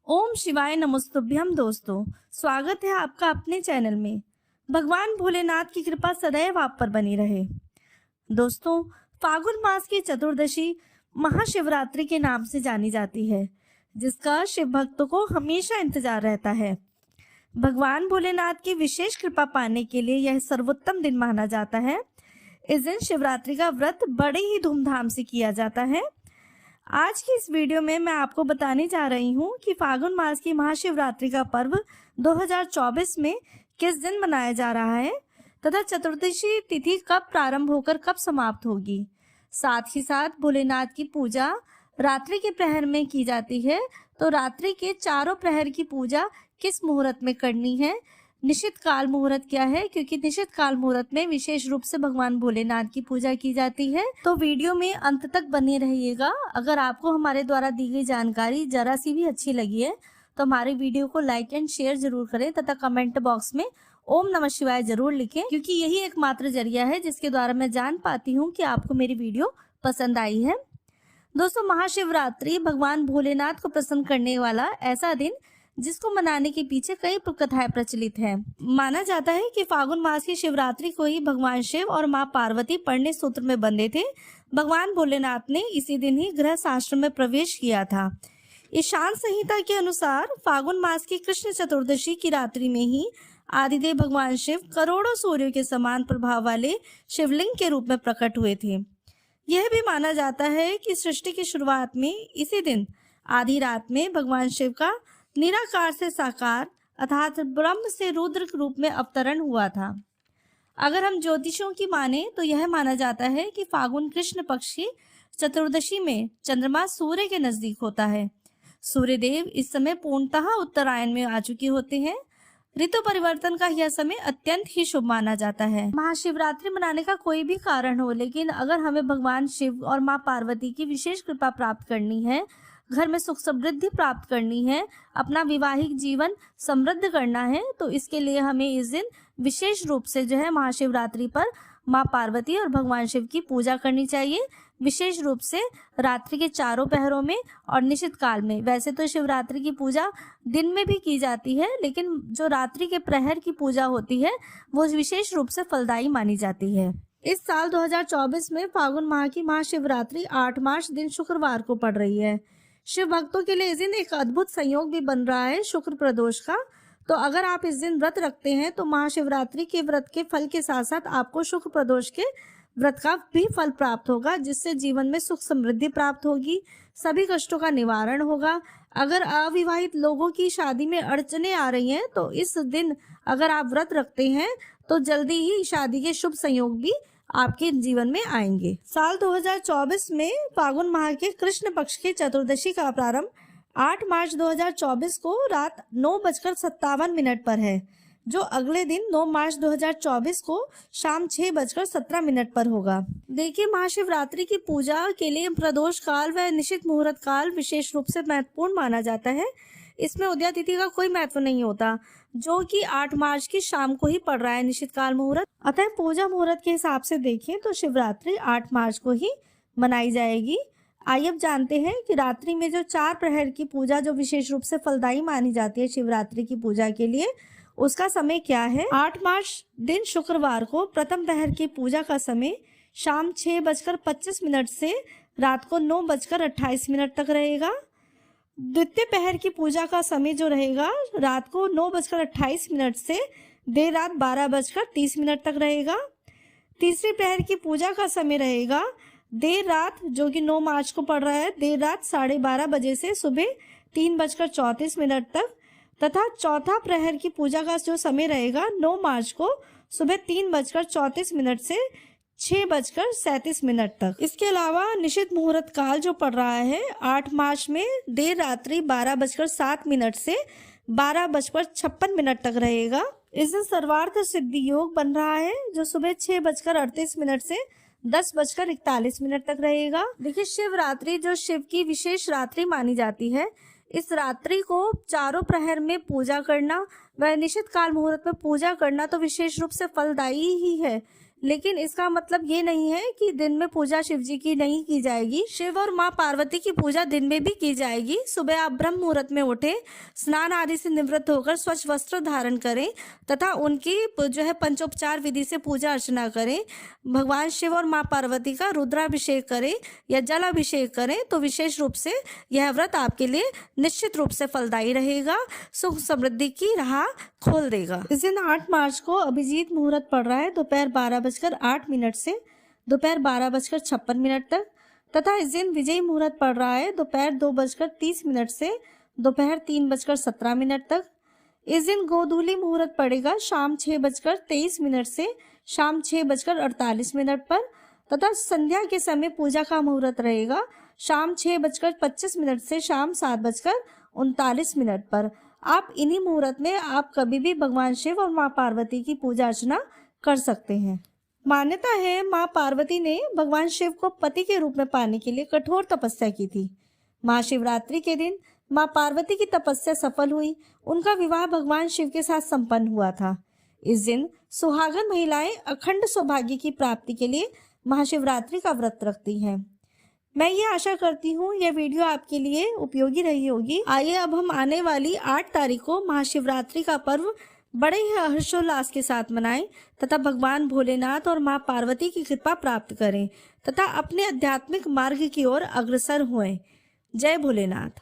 ओम शिवाय नमस्तुभ्यम दोस्तों, स्वागत है आपका अपने चैनल में। भगवान भोलेनाथ की कृपा सदैव आप पर बनी रहे। दोस्तों, फागुन मास की चतुर्दशी महाशिवरात्रि के नाम से जानी जाती है, जिसका शिव भक्तों को हमेशा इंतजार रहता है। भगवान भोलेनाथ की विशेष कृपा पाने के लिए यह सर्वोत्तम दिन माना जाता है। इस दिन शिवरात्रि का व्रत बड़े ही धूमधाम से किया जाता है। आज की इस वीडियो में मैं आपको बताने जा रही हूँ कि फागुन मास की महाशिवरात्रि का पर्व 2024 में किस दिन मनाया जा रहा है तथा चतुर्दशी तिथि कब प्रारंभ होकर कब समाप्त होगी। साथ ही साथ भोलेनाथ की पूजा रात्रि के प्रहर में की जाती है, तो रात्रि के चारों प्रहर की पूजा किस मुहूर्त में करनी है, निश्चित काल मुहूर्त क्या है, क्योंकि निश्चित काल मुहूर्त में विशेष रूप से भगवान भोलेनाथ की पूजा की जाती है। तो वीडियो में अंत तक बने रहिएगा। अगर आपको हमारे द्वारा दी गई जानकारी जरा सी भी अच्छी लगी है तो हमारे वीडियो को लाइक एंड शेयर जरूर करें तथा कमेंट बॉक्स में ओम नमः शिवाय जरूर लिखें, क्योंकि यही एकमात्र जरिया है जिसके द्वारा मैं जान पाती हूँ कि आपको मेरी वीडियो पसंद आई है। दोस्तों, महाशिवरात्रि भगवान भोलेनाथ को प्रसन्न करने वाला ऐसा दिन जिसको मनाने के पीछे कई कथाएं प्रचलित हैं। माना जाता है कि फागुन मास की शिवरात्रि को ही भगवान शिव और मां पार्वती पढ़ने सूत्र में बंधे थे। भगवान भोलेनाथ ने इसी दिन ही गृहस्थ आश्रम में प्रवेश किया था। ईशान संहिता के अनुसार फागुन मास की कृष्ण चतुर्दशी की रात्रि में ही आदिदेव भगवान शिव करोड़ों सूर्यों के समान प्रभाव वाले शिवलिंग के रूप में प्रकट हुए थे। यह भी माना जाता है कि सृष्टि की शुरुआत में इसी दिन आधी रात में भगवान शिव का निराकार से साकार अर्थात ब्रह्म से रुद्र रूप में अवतरण हुआ था। अगर हम ज्योतिषों की माने तो यह माना जाता है कि फागुन कृष्ण पक्ष की चतुर्दशी में चंद्रमा सूर्य के नजदीक होता है। सूर्यदेव इस समय पूर्णतः उत्तरायण में आ चुके होते हैं। ऋतु परिवर्तन का यह समय अत्यंत ही शुभ माना जाता है। महाशिवरात्रि मनाने का कोई भी कारण हो, लेकिन अगर हमें भगवान शिव और मां पार्वती की विशेष कृपा प्राप्त करनी है, घर में सुख समृद्धि प्राप्त करनी है, अपना विवाहिक जीवन समृद्ध करना है, तो इसके लिए हमें इस दिन विशेष रूप से महाशिवरात्रि पर मां पार्वती और भगवान शिव की पूजा करनी चाहिए। विशेष रूप से रात्रि के चारों पहरों में और निश्चित काल में। वैसे तो शिवरात्रि की पूजा दिन में भी की जाती है, लेकिन जो रात्रि के प्रहर की पूजा होती है वो विशेष रूप से फलदायी मानी जाती है। इस साल 2024 में फागुन माह की महाशिवरात्रि 8 मार्च दिन शुक्रवार को पड़ रही है। शिव भक्तों के लिए इस दिन एक अद्भुत संयोग भी बन रहा है शुक्र प्रदोष का। तो अगर आप इस दिन व्रत रखते हैं तो महाशिवरात्रि के व्रत के फल के साथ साथ आपको शुक्र प्रदोष के व्रत का भी फल प्राप्त होगा, जिससे जीवन में सुख समृद्धि प्राप्त होगी, सभी कष्टों का निवारण होगा। अगर अविवाहित लोगों की शादी में अड़चने आ रही हैं तो इस दिन अगर आप व्रत रखते हैं तो जल्दी ही शादी के शुभ संयोग भी आपके जीवन में आएंगे। साल 2024 में फागुन माह के कृष्ण पक्ष की चतुर्दशी का प्रारंभ 8 मार्च 2024 को रात 9:57 पर है, जो अगले दिन 9 मार्च 2024 को शाम 6:17 पर होगा। देखिए, महाशिवरात्रि की पूजा के लिए प्रदोष काल व निश्चित मुहूर्त काल विशेष रूप से महत्वपूर्ण माना जाता है। इसमें उदया तिथि का कोई महत्व नहीं होता, जो कि 8 मार्च की शाम को ही पड़ रहा है निश्चित काल मुहूर्त। अतः पूजा मुहूर्त के हिसाब से देखें तो शिवरात्रि 8 मार्च को ही मनाई जाएगी। आइए अब जानते हैं कि रात्रि में जो 4 प्रहर की पूजा जो विशेष रूप से फलदायी मानी जाती है शिवरात्रि की पूजा के लिए, उसका समय क्या है। 8 मार्च दिन शुक्रवार को प्रथम प्रहर की पूजा का समय शाम 6:25 से रात को 9:28 तक रहेगा। द्वितीय पहर की पूजा का समय जो रहेगा रात को 9:28 से देर रात 12:30 तक रहेगा। तीसरी प्रहर की पूजा का समय रहेगा देर रात, जो कि 9 मार्च को पड़ रहा है, देर रात 12:30 बजे से सुबह 3:34 तक, तथा चौथा प्रहर की पूजा का जो समय रहेगा 9 मार्च को सुबह 3:34 से 6:37 तक। इसके अलावा निश्चित मुहूर्त काल जो पड़ रहा है 8 मार्च में देर रात्रि 12:07 से 12:56 तक रहेगा। इस दिन सर्वार्थ सिद्धि योग बन रहा है, जो सुबह 6:38 से 10:41 तक रहेगा। देखिए, शिवरात्रि जो शिव की विशेष रात्रि मानी जाती है, इस रात्रि को चारों प्रहर में पूजा करना व निश्चित काल मुहूर्त में पूजा करना तो विशेष रूप से फलदायी ही है। लेकिन इसका मतलब ये नहीं है कि दिन में पूजा शिव जी की नहीं की जाएगी। शिव और माँ पार्वती की पूजा दिन में भी की जाएगी। सुबह आप ब्रह्म मुहूर्त में उठे, स्नान आदि से निवृत्त होकर स्वच्छ वस्त्र धारण करें तथा उनकी जो है पंचोपचार विधि से पूजा अर्चना करें। भगवान शिव और माँ पार्वती का रुद्राभिषेक करें या जल अभिषेक करें तो विशेष रूप से यह व्रत आपके लिए निश्चित रूप से फलदायी रहेगा, सुख समृद्धि की राह खोल देगा। इस दिन 8 मार्च को अभिजीत मुहूर्त पड़ रहा है दोपहर 12:08 से दोपहर 12:56 तक तथा इस दिन विजयी मुहूर्त पड़ रहा है दोपहर 2:30 से दोपहर 3:17 तक। इस दिन गोधूली मुहूर्त पड़ेगा शाम 6:23 से शाम 6:48 पर तथा संध्या के समय पूजा का मुहूर्त रहेगा शाम 6:25 से शाम 7:39 पर। आप इन्हीं मुहूर्त में आप कभी भी भगवान शिव और माँ पार्वती की पूजा अर्चना कर सकते हैं। मान्यता है माँ पार्वती ने भगवान शिव को पति के रूप में पाने के लिए कठोर तपस्या की थी। महाशिवरात्रि के दिन माँ पार्वती की तपस्या सफल हुई। उनका विवाह भगवान शिव के साथ संपन्न हुआ था। इस दिन सुहागन महिलाएं अखंड सौभाग्य की प्राप्ति के लिए महाशिवरात्रि का व्रत रखती हैं। मैं ये आशा करती हूँ यह वीडियो आपके लिए उपयोगी रही होगी। आइए अब हम आने वाली 8 तारीख को महाशिवरात्रि का पर्व बड़े ही हर्षोल्लास के साथ मनाएं तथा भगवान भोलेनाथ और माँ पार्वती की कृपा प्राप्त करें तथा अपने आध्यात्मिक मार्ग की ओर अग्रसर हुएं। जय भोलेनाथ।